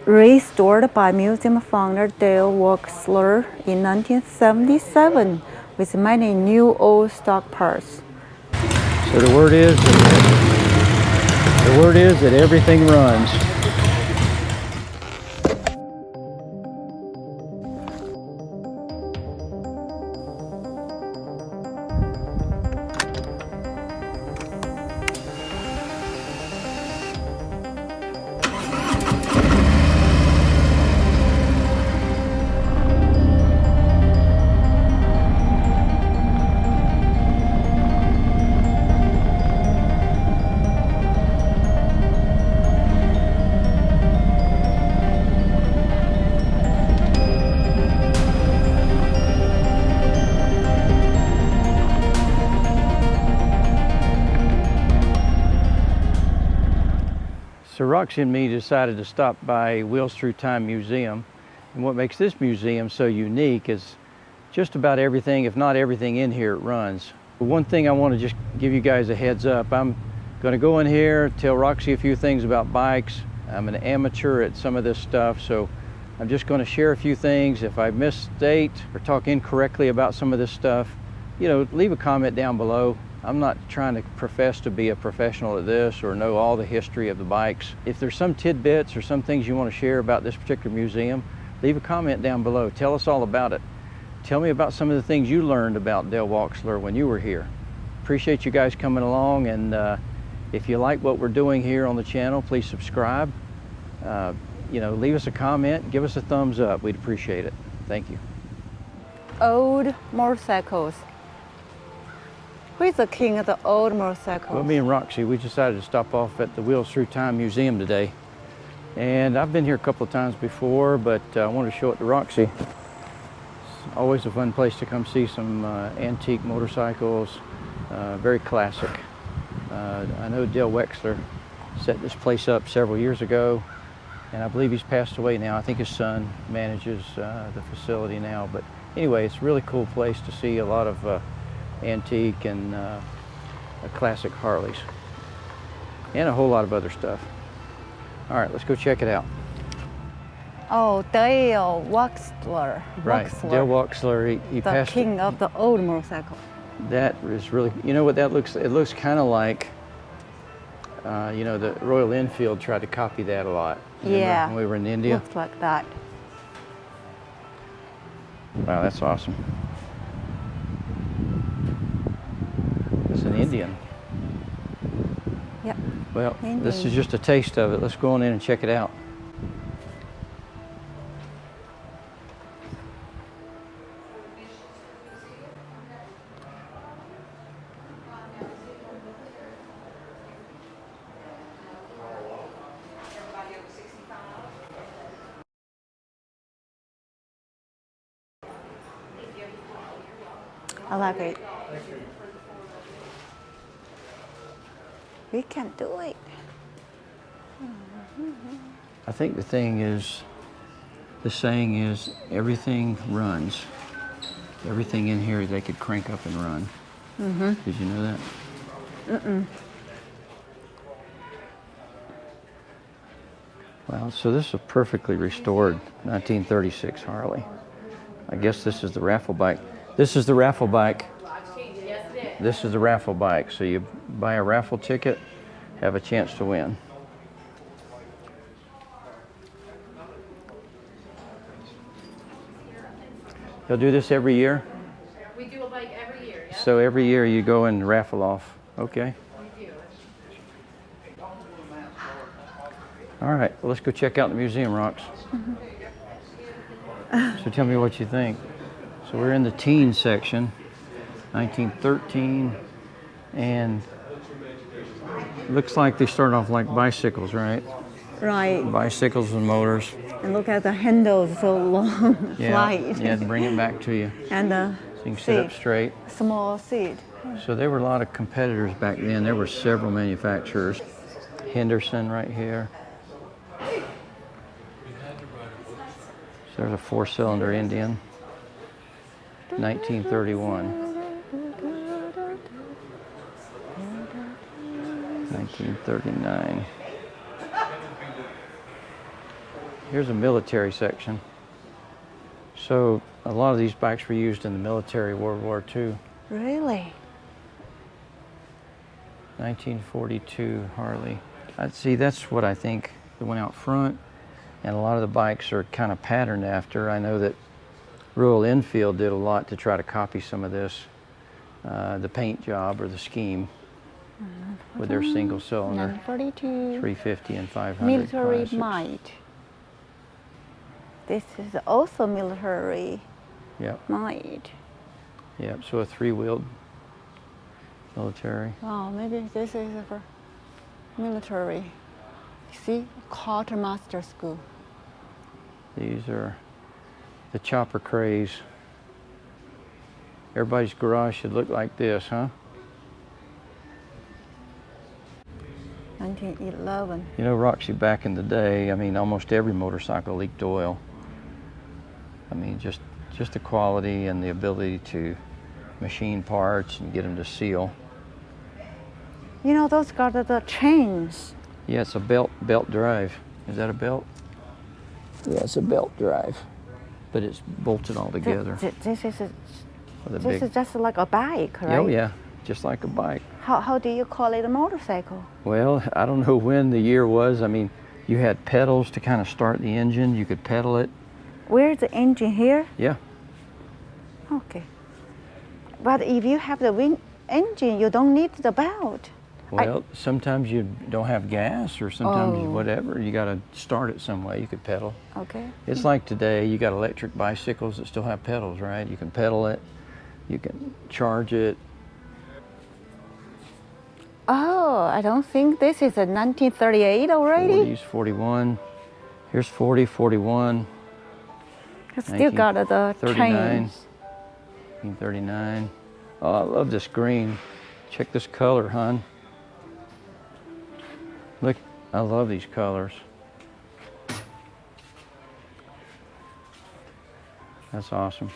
Restored by museum founder Dale Wexler in 1977 with many new old stock parts. So the word is that everything runs. So Roxy and me decided to stop by Wheels Through Time Museum, and what makes this museum so unique is just about everything, if not everything in here, it runs. But one thing I want to just give you guys a heads up, I'm going to go in here, tell Roxy a few things about bikes. I'm an amateur at some of this stuff, so I'm just going to share a few things. If I misstate or talk incorrectly about some of this stuff, you know, leave a comment down below. I'm not trying to profess to be a professional at this or know all the history of the bikes. If there's some tidbits or some things you want to share about this particular museum, leave a comment down below. Tell us all about it. Tell me about some of the things you learned about Dale Wexler when you were here. Appreciate you guys coming along, and if you like what we're doing here on the channel, please subscribe. You know, leave us a comment, give us a thumbs up. We'd appreciate it. Thank you. Old motorcycles. Who is the king of the old motorcycles? Well, me and Roxy, we decided to stop off at the Wheels Through Time Museum today. And I've been here a couple of times before, but I wanted to show it to Roxy. It's always a fun place to come see some antique motorcycles, very classic. I know Dale Wexler set this place up several years ago, and I believe he's passed away now. I think his son manages the facility now. But anyway, it's a really cool place to see a lot of antique and classic Harleys, and a whole lot of other stuff. All right, let's go check it out. Oh, Dale Wexler. Right, Dale Wexler, he the passed. The king of the old motorcycle. That is really, you know what that looks, it looks kind of like, you know, the Royal Enfield tried to copy that a lot. Remember Yeah, when we were in India? Looks like that. Wow, that's awesome. It's an Indian. Yep. Well, Indian. This is just a taste of it. Let's go on in and check it out. I like it. We can do it. I think the thing is, the saying is, everything runs. Everything in here they could crank up and run. Mm-hmm. Did you know that? Mm-mm. Well, so this is a perfectly restored 1936 Harley. I guess this is the raffle bike. This is the raffle bike. This is the raffle bike. So you buy a raffle ticket, have a chance to win. You'll do this every year? We do a bike every year, yeah. So every year you go and raffle off. Okay. We do. All right, well, let's go check out the museum, Rox. So tell me what you think. So we're in the teen section, 1913, and looks like they start off like bicycles, right? Right. Bicycles and motors. And look at the handles, so long, Yeah, flight. yeah, bring it back to you. And the So you can sit up seat, straight. small seat. So there were a lot of competitors back then. There were several manufacturers. Henderson right here. So there's a 4-cylinder Indian. 1931. 1939. Here's a military section. So a lot of these bikes were used in the military, World War II. Really? 1942 Harley. I'd see, that's what I think, the one out front. And a lot of the bikes are kind of patterned after. I know that Royal Enfield did a lot to try to copy some of this, the paint job or the scheme with their single cylinder 942. 350 and 500 Military classics. might. This is also military Yep, might. yep. So a three-wheeled military. Oh, maybe this is for military. See, quartermaster school. These are the chopper craze. Everybody's garage should look like this, huh? 1911. You know, Roxy, back in the day, I mean, almost every motorcycle leaked oil. I mean, just the quality and the ability to machine parts and get them to seal. You know, those got the chains. Yeah, it's a belt drive. Is that a belt? Yeah, it's a belt drive, but it's bolted all together. This is with a this big, is just like a bike, right? oh yeah, just like a bike. How do you call it a motorcycle? Well, I don't know when the year was. I mean, you had pedals to kind of start the engine. You could pedal it. Where's the engine here? Yeah. Okay. But if you have the engine, you don't need the belt. Well, sometimes you don't have gas, or sometimes Oh. whatever. You got to start it some way. You could pedal. Okay. It's like today, you got electric bicycles that still have pedals, right? You can pedal it, you can charge it. Oh, I don't think this is a 1938 already. 40s, 41. Here's 40, 41, It's still got the 39. chains. 1939. Oh, I love this green. Check this color, hon. Look, I love these colors. That's awesome.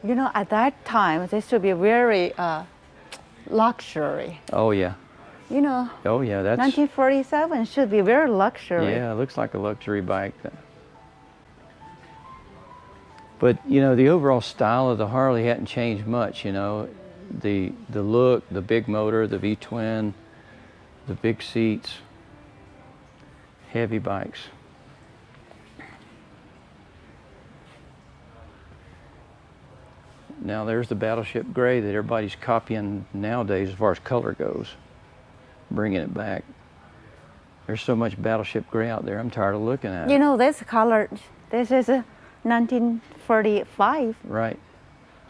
You know, at that time, this should be very luxury. Oh yeah. You know, Oh yeah, that's 1947 should be very luxury. yeah, it looks like a luxury bike. But you know, the overall style of the Harley hadn't changed much, you know. The look, the big motor, the V-twin, the big seats, heavy bikes. Now there's the Battleship Gray that everybody's copying nowadays as far as color goes, bringing it back. There's so much Battleship Gray out there, I'm tired of looking at it. You know, this color, this is a 1945. Right.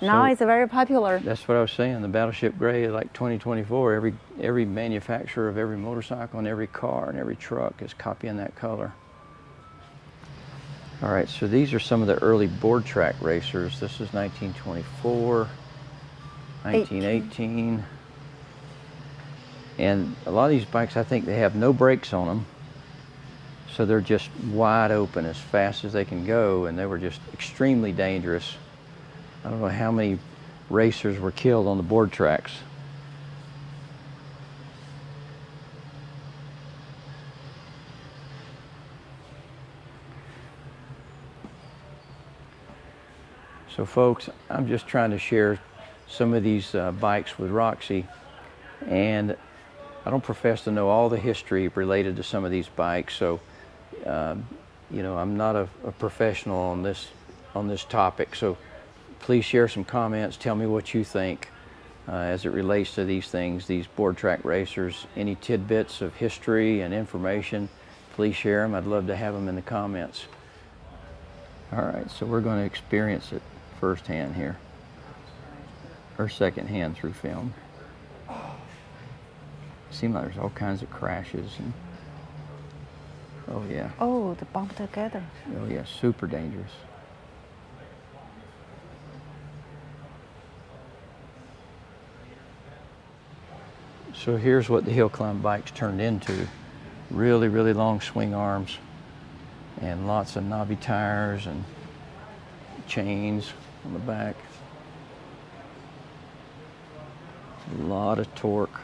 Now So- it's very popular. That's what I was saying. The Battleship Gray is like 2024. Every manufacturer of every motorcycle and every car and every truck is copying that color. All right, so these are some of the early board track racers. This is 1924, 1918. And a lot of these bikes, I think they have no brakes on them. So they're just wide open as fast as they can go, and they were just extremely dangerous. I don't know how many racers were killed on the board tracks. So folks, I'm just trying to share some of these bikes with Roxy, and I don't profess to know all the history related to some of these bikes, so you know, I'm not a professional on this topic, so please share some comments. Tell me what you think as it relates to these things, these board track racers. Any tidbits of history and information, please share them. I'd love to have them in the comments. All right, so we're going to experience it firsthand here, or secondhand through film. Seems like there's all kinds of crashes. And, oh yeah. Oh, the bump together. Oh yeah, super dangerous. So here's what the hill climb bikes turned into. Really, really long swing arms and lots of knobby tires and chains on the back. A lot of torque.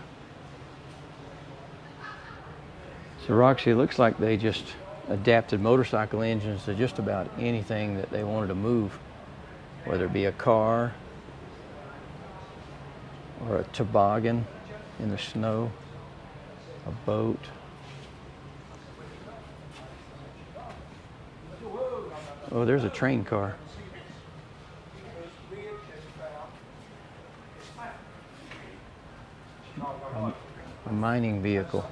So Roxy, it looks like they just adapted motorcycle engines to just about anything that they wanted to move, whether it be a car or a toboggan in the snow, a boat. Oh, there's a train car. A mining vehicle.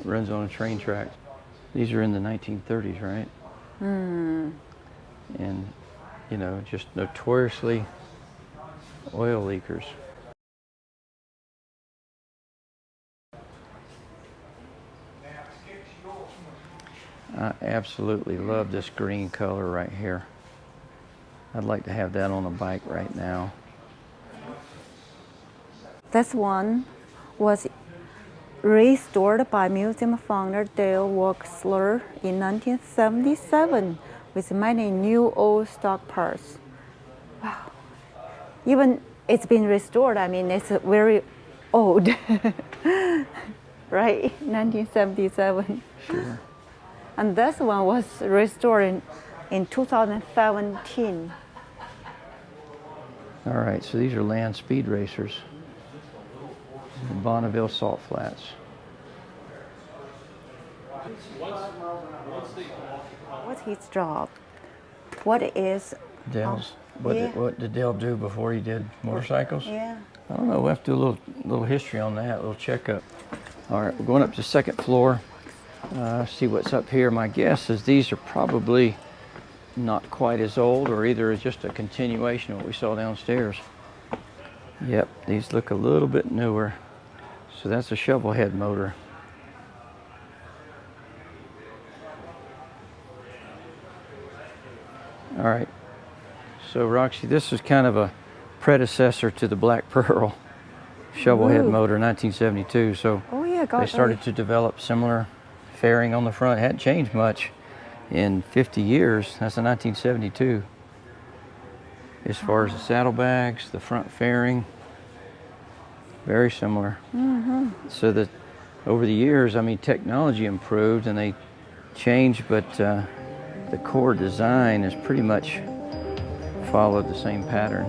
Runs on a train track. These are in the 1930s, right? And, you know, just notoriously oil leakers. I absolutely love this green color right here. I'd like to have that on a bike right now. This one was restored by museum founder Dale Wexler in 1977 with many new old stock parts. Wow. Even it's been restored, I mean, it's very old. Right? 1977. Sure. And this one was restored in 2017. All right, so these are land speed racers. Bonneville Salt Flats. What's his job? What is Dale's. yeah. What did Dale do before he did motorcycles? Yeah. I don't know. We'll have to do a little history on that, a little checkup. All right, we're going up to the second floor. See what's up here. My guess is these are probably not quite as old, or either it's just a continuation of what we saw downstairs. Yep, these look a little bit newer. So that's a shovel head motor. All right. So Roxy, this is kind of a predecessor to the Black Pearl shovel head motor, 1972. So Oh yeah, they started to develop similar fairing on the front. It hadn't changed much in 50 years. That's a 1972. As far as the saddlebags, the front fairing, very similar. So that over the years, I mean, technology improved and they changed, but the core design has pretty much followed the same pattern.